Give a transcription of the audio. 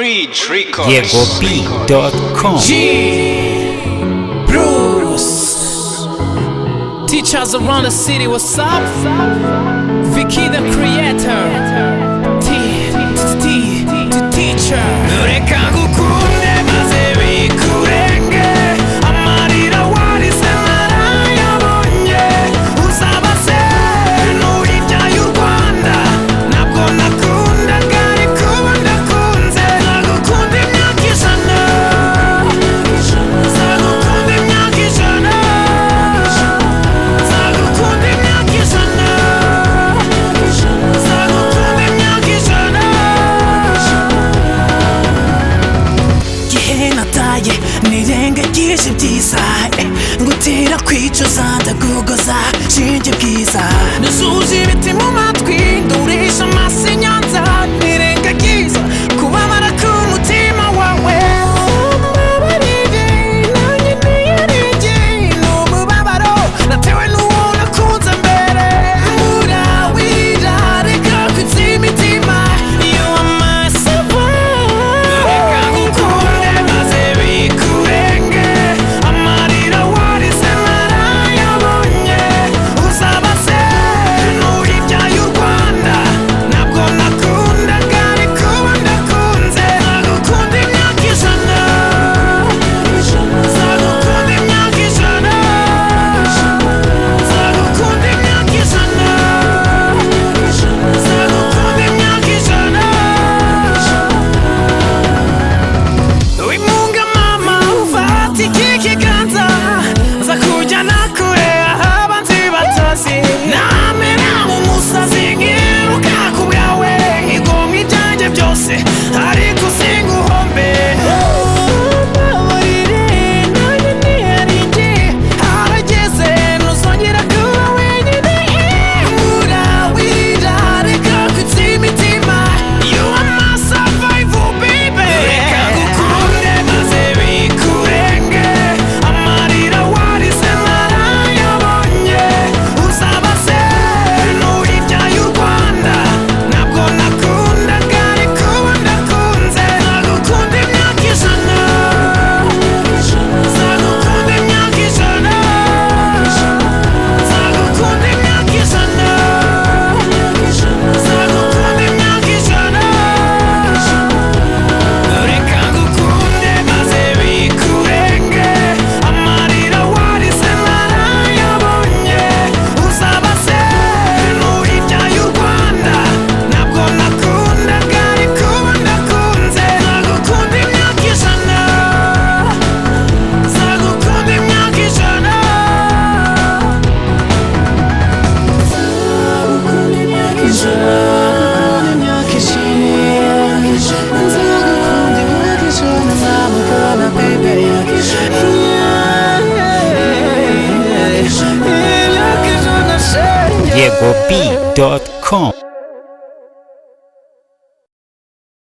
Bridge Records. YegoB.com. Bruce. Teachers around the city, what's up? Vicky the creator. Teacher. nirengagije ibyiza ngutera kwicuza ndagugoza shinge bwiza nuzuje ibiti mu matwi ndurisha amaso inyanza nirengagiza kubabara k'umutima wawe umubabarire nanjye niyarenge n'umubabaro natewe n'uwo nakunze mbere urawira reka kwitsa imitima iyo amasava reka ngukunde maze bikurenge amarira warize narayabonye uzabase n'uribyaye u Rwanda ntabwo nakundaga ariko ubu ndakunze nzagukunda imyaka ijana nzagukunda imyaka ijana nzagukunda imyaka ijana nzagukunda imyaka ijana wimunga mama ufata iki kiganza nza kujyana kure aho abanzi batazi namera nk'umusazi nkiruka ku bwawe nkigomwa ibyanjye byose ariko singuhombe mbabarire nanjye ntiharenge harageze ntuzongera kuba wenyine urawira reka kwitsa imitima you are my survival baby reka ngukunde maze bikurenge amarira warize narayabonye uzabase n'uribyaye u Rwanda ntabwo nakundaga ariko ubu ndakunze nzagukunda imyaka ijana nzagukunda imyaka ijana nzagukunda imyaka ijana nzagukunda imyaka ijana reka ngukunde maze bikurenge amarira warize narayabonye uzabase n'uribyaye u Rwanda ntabwo nakundaga ariko ubu ndakunze nzagukunda imyaka ijana nzagukunda imyaka ijana nzagukunda imyaka ijana imyaka ijana nzagukunda imyaka ijana nzamukunda baby imyaka ijana YegoB.com.